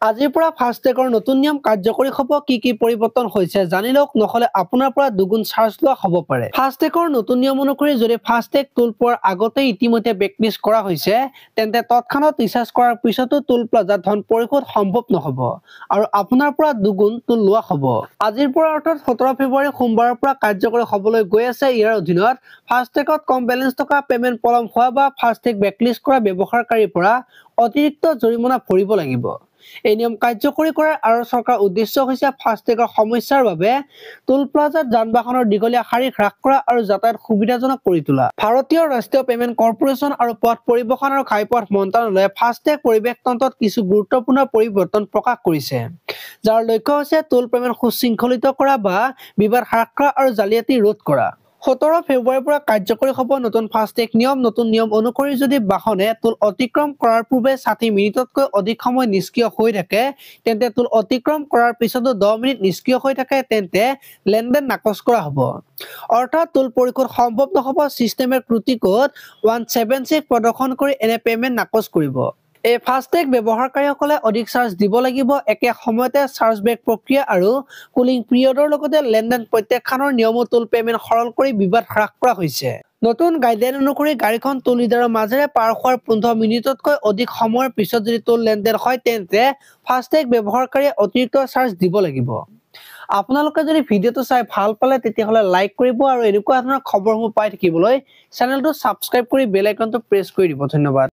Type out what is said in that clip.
আজিৰ পৰা ফাষ্টেগৰ নতুন নিয়ম কাৰ্যকৰী হ'ব কি পৰিৱৰ্তন হৈছে জানি লওক নহলে আপোনাৰ পৰা দুগুণ চাৰ্জ লোৱা হ'ব পাৰে। ফাষ্টেগৰ নতুন নিয়ম অনুসৰি যদি ফাষ্টেগ টোল পোৱাৰ আগতে ইতিমধ্যে ব্লেকলিষ্ট কৰা হৈছে তেন্তে তৎক্ষণাত ৰিচাৰ্জ কৰাৰ পিছতো টোল প্লাজাত ধন পৰিশোধ সম্ভৱ নহ'ব আৰু আপোনাৰ পৰা দুগুণ টোল লোৱা হ'ব। আজিৰ পৰা অৰ্থাৎ 17 ফেব্ৰুৱাৰী সোমবাৰৰ পৰা কাৰ্যকৰী হ'বলৈ গৈ আছে। ইয়াৰ অধীনত ফাষ্টেগত কম বেলেঞ্চ থকা পেমেণ্ট পলম হোৱা বা ফাষ্টেগ ব্লেকলিষ্ট কৰা ব্যৱহাৰকাৰীৰ পৰা অতিৰিক্ত জৰিমনা ভৰিব লাগিব। এই নিয়ম কাৰ্যকৰী কৰাৰ আৰু চৰকাৰৰ উদ্দেশ্য হৈছে ফাষ্টেগৰ সমস্যাৰ বাবে টোল প্লাজাত যান-বাহনৰ দীঘলীয়া শাৰী হ্ৰাস কৰা আৰু যাতায়াত সুবিধাজনক কৰি তোলা। ভাৰতীয় ৰাষ্ট্ৰীয় পেমেণ্ট কৰ্পোৰেচন আৰু পথ পৰিবহণ আৰু ঘাইপথ মন্ত্ৰালয়ে ফাষ্টেগ পৰিৱেশ তন্ত্ৰত কিছু গুৰুত্বপূৰ্ণ পৰিৱৰ্তন প্ৰকাশ কৰিছে, যাৰ লক্ষ্য হৈছে টোল পেমেণ্ট সুশৃংখলিত কৰা বা বিবাদ হ্ৰাস কৰা আৰু জালিয়াতি ৰোধ কৰা। 17 ফেব্ৰুৱাৰীৰ পৰা কাৰ্যকৰী হ'ব নতুন ফাষ্টেগ নিয়ম। নতুন নিয়ম অনুসৰি যদি বাহনে টোল অতিক্ৰম কৰাৰ পূৰ্বে 60 মিনিটতকৈ অধিক সময় নিষ্ক্ৰিয় হৈ থাকে তেন্তে টোল অতিক্ৰম কৰাৰ পিছতো 10 মিনিট নিষ্ক্ৰিয় হৈ থাকে তেন্তে লেনদেন নাকচ কৰা হ'ব। অৰ্থাৎ টোল পৰিশোধ সম্ভৱ নহ'ব। চিষ্টেমে ত্ৰুটি কোড 176 প্ৰদৰ্শন কৰি এনে পেমেণ্ট নাকচ কৰিব। এই ফাষ্টেগ ব্যৱহাৰকাৰীসকলে অধিক চাৰ্জ দিব লাগিব। একে সময়তে চাৰ্জবেক প্ৰক্ৰিয়া আৰু কুলিং পিৰিয়ডৰ লগতে লেনদেন প্ৰত্যাখ্যানৰ নিয়মো টোল পেমেণ্ট সৰল কৰি বিবাদ হ্ৰাস কৰা হৈছে। নতুন গাইডলাইন অনুসৰি গাড়ীখন টোল ৰিডাৰৰ মাজেৰে পাৰ হোৱাৰ 15 মিনিটতকৈ অধিক সময়ৰ পিছত যদি টোল লেনদেন হয় তেন্তে ফাষ্টেগ ব্যৱহাৰকাৰীয়ে অতিৰিক্ত চাৰ্জ দিব লাগিব। আপোনালোকে যদি ভিডিঅ'টো চাই ভাল পালে তেতিয়াহ'লে লাইক কৰিব আৰু এনেকুৱা ধৰণৰ খবৰসমূহ পাই থাকিবলৈ চেনেলটো ছাবস্ক্ৰাইব কৰি বেল আইকনটো প্ৰেছ কৰি দিব। ধন্যবাদ।